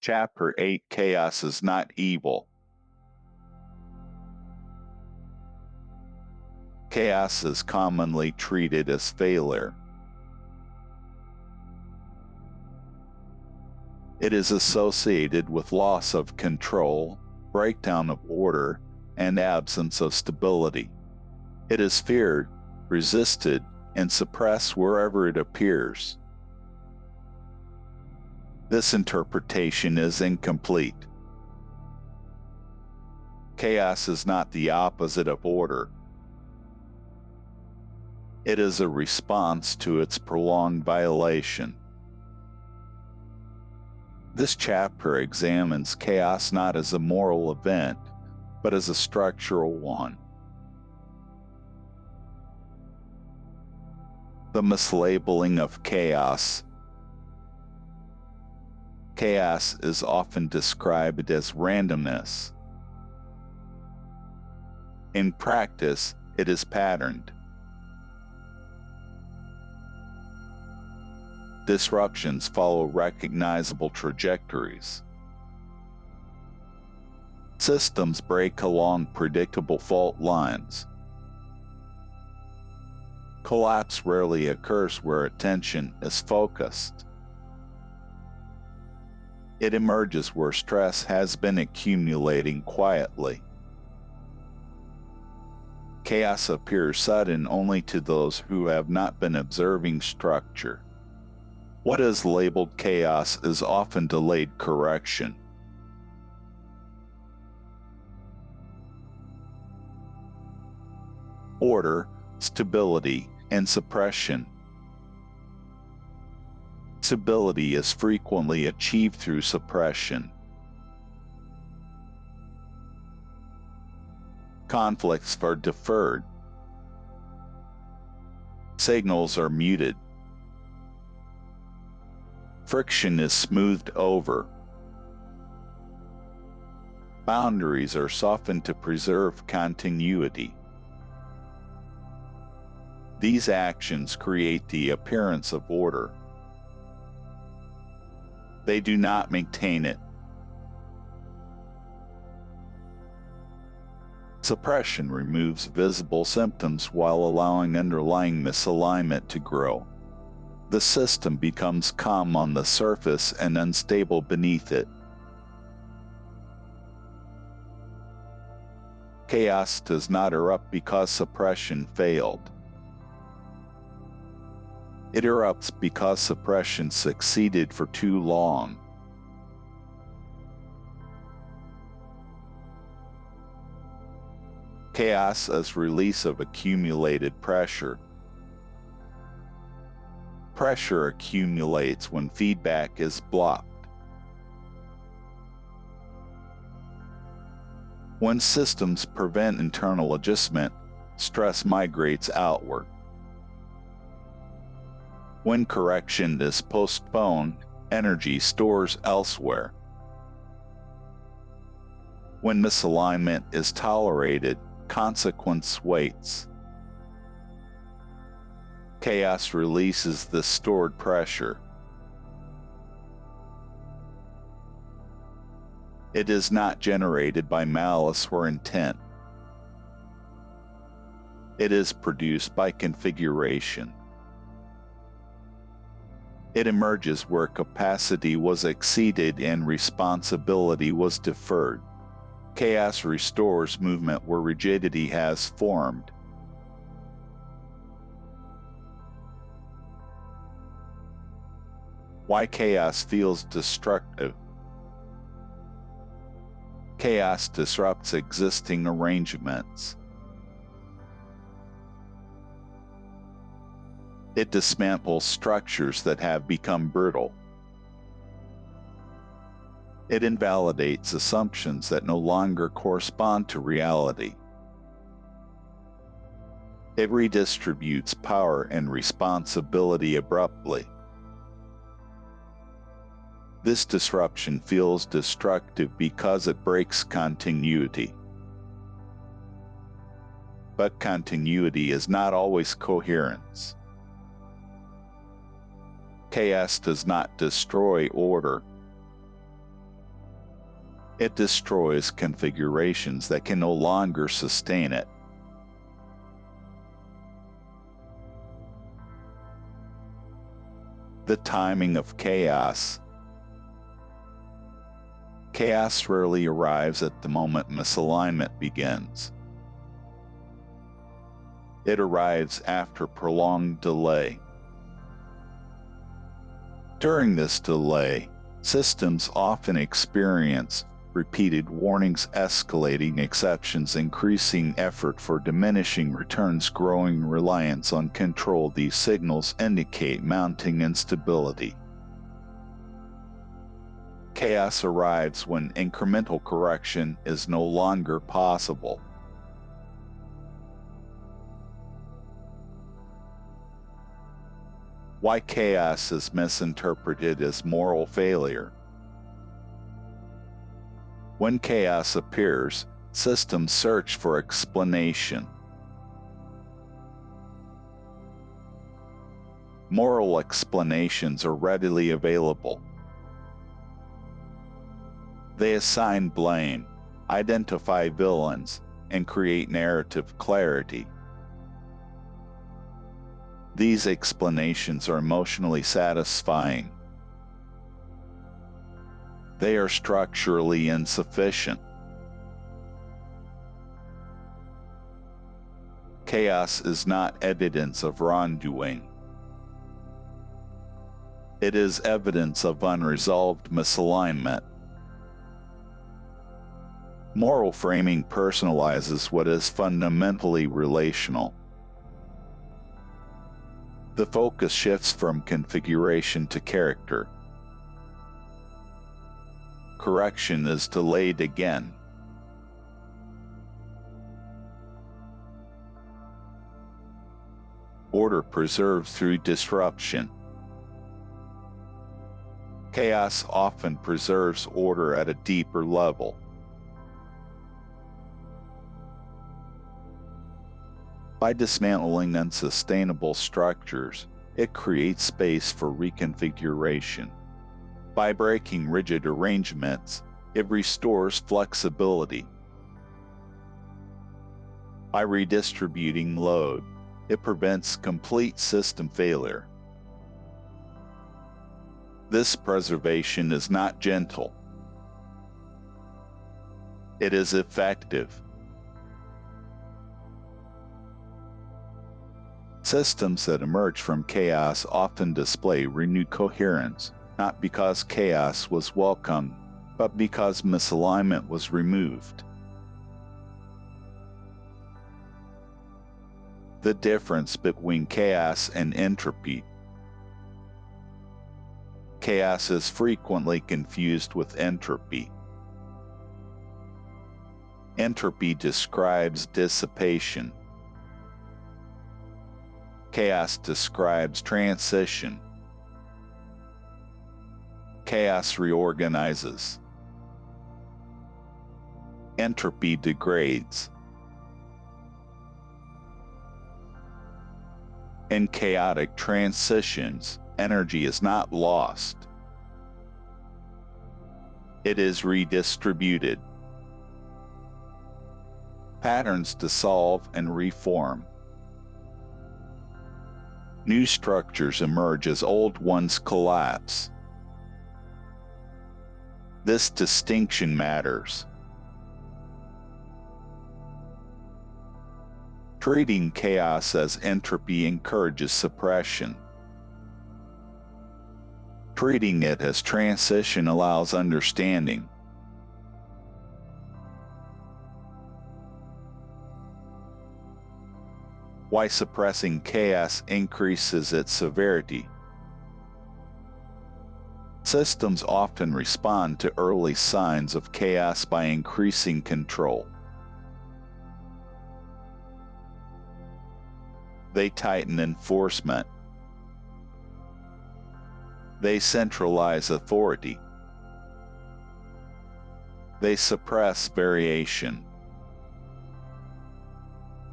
Chapter 8 Chaos is Not Evil. Chaos is commonly treated as failure. It is associated with loss of control, breakdown of order, and absence of stability. It is feared, resisted, and suppressed wherever it appears. This interpretation is incomplete. Chaos is not the opposite of order. It is a response to its prolonged violation. This chapter examines chaos not as a moral event, but as a structural one. The mislabeling of chaos. Chaos is often described as randomness. In practice, it is patterned. Disruptions follow recognizable trajectories. Systems break along predictable fault lines. Collapse rarely occurs where attention is focused. It emerges where stress has been accumulating quietly. Chaos appears sudden only to those who have not been observing structure. What is labeled chaos is often delayed correction. Order, stability, and suppression. Stability is frequently achieved through suppression. Conflicts are deferred. Signals are muted. Friction is smoothed over. Boundaries are softened to preserve continuity. These actions create the appearance of order. They do not maintain it. Suppression removes visible symptoms while allowing underlying misalignment to grow. The system becomes calm on the surface and unstable beneath it. Chaos does not erupt because suppression failed. It erupts because suppression succeeded for too long. Chaos as release of accumulated pressure. Pressure accumulates when feedback is blocked. When systems prevent internal adjustment, stress migrates outward. When correction is postponed, energy stores elsewhere. When misalignment is tolerated, consequence waits. Chaos releases the stored pressure. It is not generated by malice or intent. It is produced by configuration. It emerges where capacity was exceeded and responsibility was deferred. Chaos restores movement where rigidity has formed. Why chaos feels destructive. Chaos disrupts existing arrangements. It dismantles structures that have become brittle. It invalidates assumptions that no longer correspond to reality. It redistributes power and responsibility abruptly. This disruption feels destructive because it breaks continuity. But continuity is not always coherence. Chaos does not destroy order. It destroys configurations that can no longer sustain it. The timing of chaos. Chaos rarely arrives at the moment misalignment begins. It arrives after prolonged delay. During this delay, systems often experience repeated warnings, escalating exceptions, increasing effort for diminishing returns, growing reliance on control. These signals indicate mounting instability. Chaos arrives when incremental correction is no longer possible. Why chaos is misinterpreted as moral failure. When chaos appears, systems search for explanation. Moral explanations are readily available. They assign blame, identify villains, and create narrative clarity. These explanations are emotionally satisfying. They are structurally insufficient. Chaos is not evidence of wrongdoing. It is evidence of unresolved misalignment. Moral framing personalizes what is fundamentally relational. The focus shifts from configuration to character. Correction is delayed again. Order preserved through disruption. Chaos often preserves order at a deeper level. By dismantling unsustainable structures, it creates space for reconfiguration. By breaking rigid arrangements, it restores flexibility. By redistributing load, it prevents complete system failure. This preservation is not gentle. It is effective. Systems that emerge from chaos often display renewed coherence, not because chaos was welcome, but because misalignment was removed. The difference between chaos and entropy. Chaos is frequently confused with entropy. Entropy describes dissipation. Chaos describes transition. Chaos reorganizes. Entropy degrades. In chaotic transitions, energy is not lost. It is redistributed. Patterns dissolve and reform. New structures emerge as old ones collapse. This distinction matters. Treating chaos as entropy encourages suppression. Treating it as transition allows understanding. Why suppressing chaos increases its severity. Systems often respond to early signs of chaos by increasing control. They tighten enforcement. They centralize authority. They suppress variation.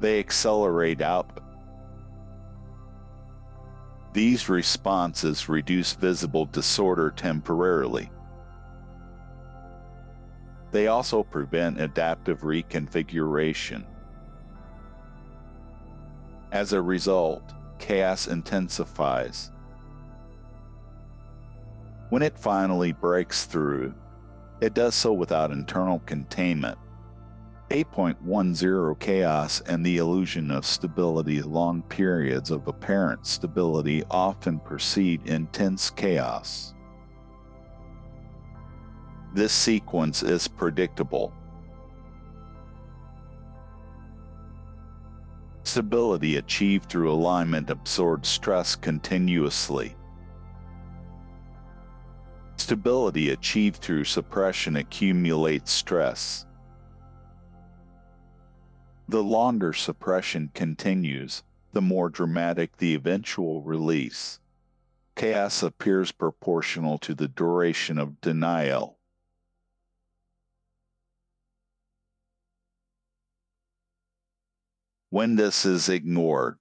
They accelerate output. These responses reduce visible disorder temporarily. They also prevent adaptive reconfiguration. As a result, chaos intensifies. When it finally breaks through, it does so without internal containment. 8.10 Chaos and the illusion of stability. Long periods of apparent stability often precede intense chaos. This sequence is predictable. Stability achieved through alignment absorbs stress continuously. Stability achieved through suppression accumulates stress. The longer suppression continues, the more dramatic the eventual release. Chaos appears proportional to the duration of denial. When this is ignored.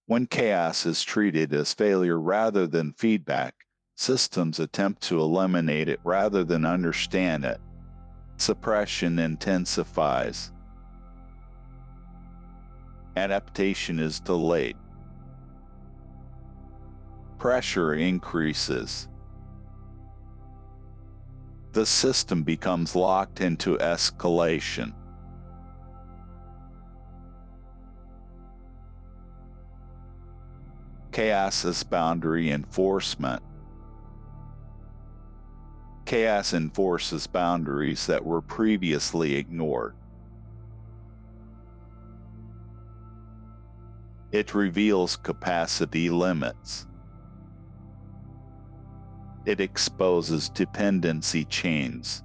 When chaos is treated as failure rather than feedback, systems attempt to eliminate it rather than understand it. Suppression intensifies. Adaptation is delayed. Pressure increases. The system becomes locked into escalation. Chaos as boundary enforcement. Chaos enforces boundaries that were previously ignored. It reveals capacity limits. It exposes dependency chains.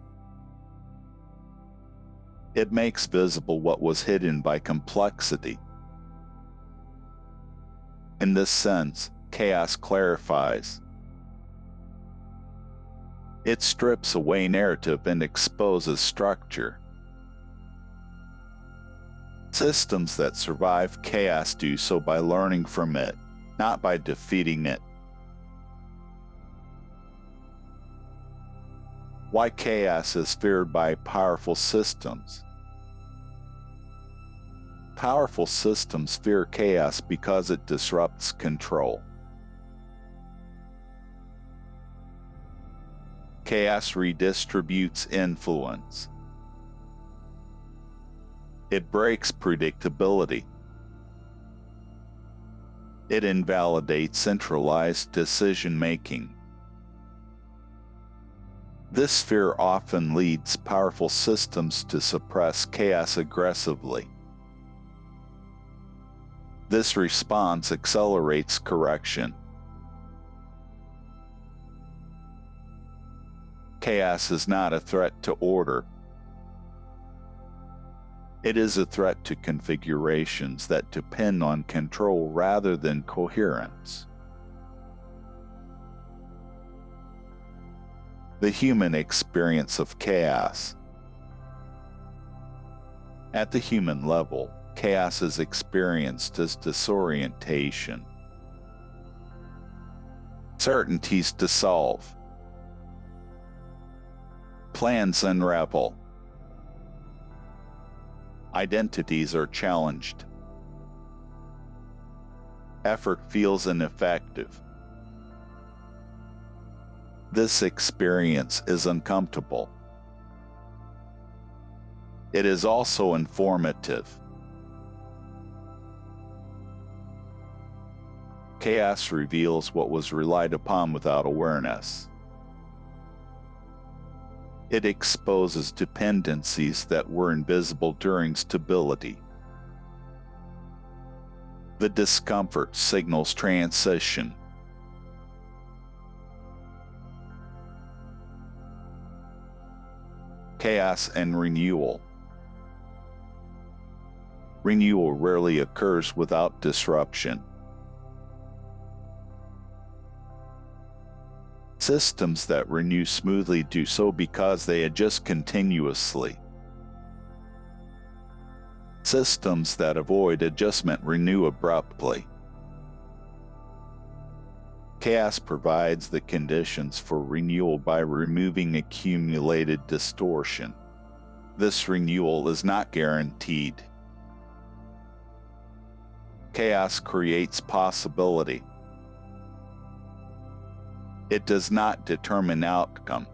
It makes visible what was hidden by complexity. In this sense, chaos clarifies. It strips away narrative and exposes structure. Systems that survive chaos do so by learning from it, not by defeating it. Why chaos is feared by powerful systems. Powerful systems fear chaos because it disrupts control. Chaos redistributes influence. It breaks predictability. It invalidates centralized decision-making. This fear often leads powerful systems to suppress chaos aggressively. This response accelerates correction. Chaos is not a threat to order. It is a threat to configurations that depend on control rather than coherence. The human experience of chaos. At the human level, chaos is experienced as disorientation. Certainties dissolve. Plans unravel. Identities are challenged. Effort feels ineffective. This experience is uncomfortable. It is also informative. Chaos reveals what was relied upon without awareness. It exposes dependencies that were invisible during stability. The discomfort signals transition. Chaos and renewal. Renewal rarely occurs without disruption. Systems that renew smoothly do so because they adjust continuously. Systems that avoid adjustment renew abruptly. Chaos provides the conditions for renewal by removing accumulated distortion. This renewal is not guaranteed. Chaos creates possibility. It does not determine outcome.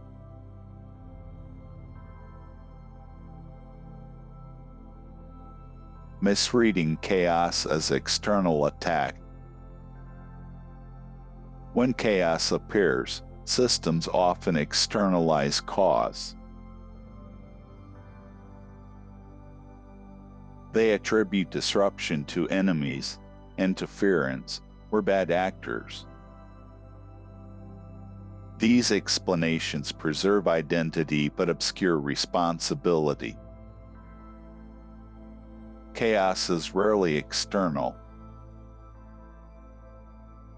Misreading chaos as external attack. When chaos appears, systems often externalize cause. They attribute disruption to enemies, interference, or bad actors. These explanations preserve identity but obscure responsibility. Chaos is rarely external.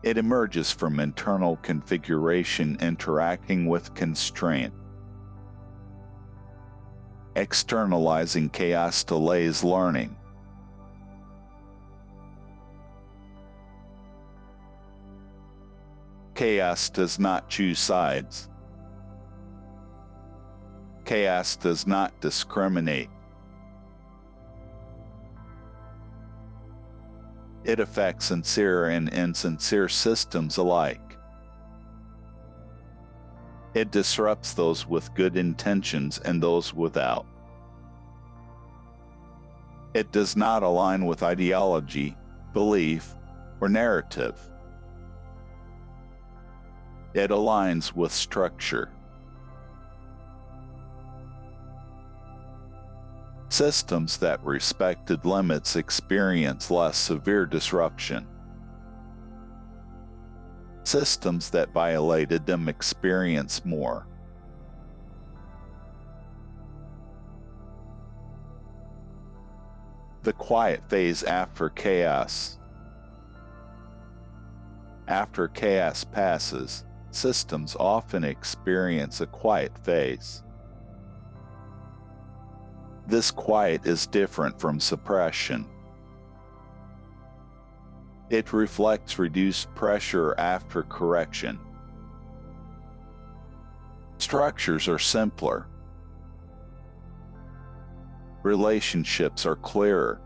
It emerges from internal configuration interacting with constraint. Externalizing chaos delays learning. Chaos does not choose sides. Chaos does not discriminate. It affects sincere and insincere systems alike. It disrupts those with good intentions and those without. It does not align with ideology, belief, or narrative. It aligns with structure. Systems that respected limits experience less severe disruption. Systems that violated them experience more. The quiet phase after chaos. After chaos passes, systems often experience a quiet phase. This quiet is different from suppression. It reflects reduced pressure after correction. Structures are simpler. Relationships are clearer.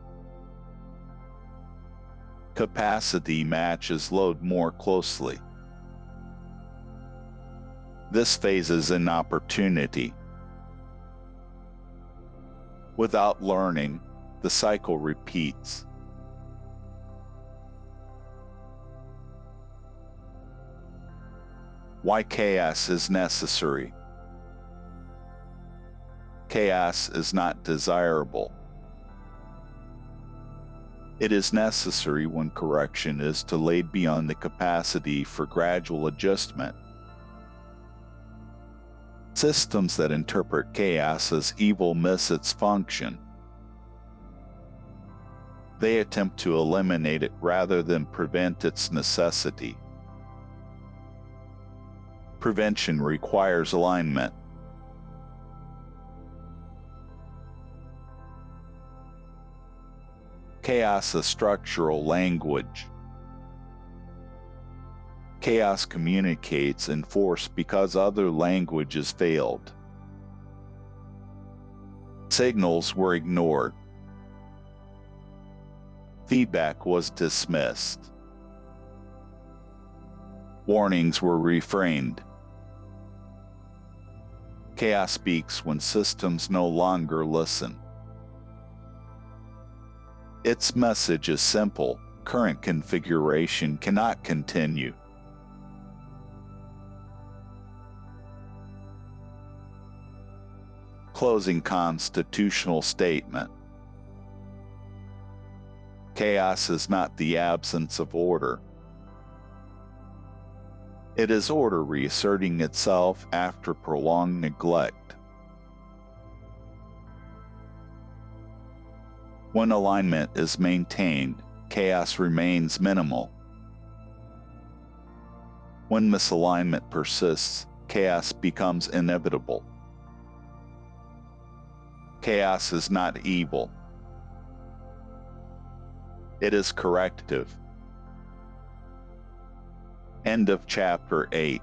Capacity matches load more closely. This phase is an opportunity. Without learning, the cycle repeats. Why chaos is necessary. Chaos is not desirable. It is necessary when correction is delayed beyond the capacity for gradual adjustment. Systems that interpret chaos as evil miss its function. They attempt to eliminate it rather than prevent its necessity. Prevention requires alignment. Chaos is structural language. Chaos communicates in force because other languages failed. Signals were ignored. Feedback was dismissed. Warnings were refrained. Chaos speaks when systems no longer listen. Its message is simple: current configuration cannot continue. Closing constitutional statement. Chaos is not the absence of order. It is order reasserting itself after prolonged neglect. When alignment is maintained, chaos remains minimal. When misalignment persists, chaos becomes inevitable. Chaos is not evil. It is corrective. End of chapter 8.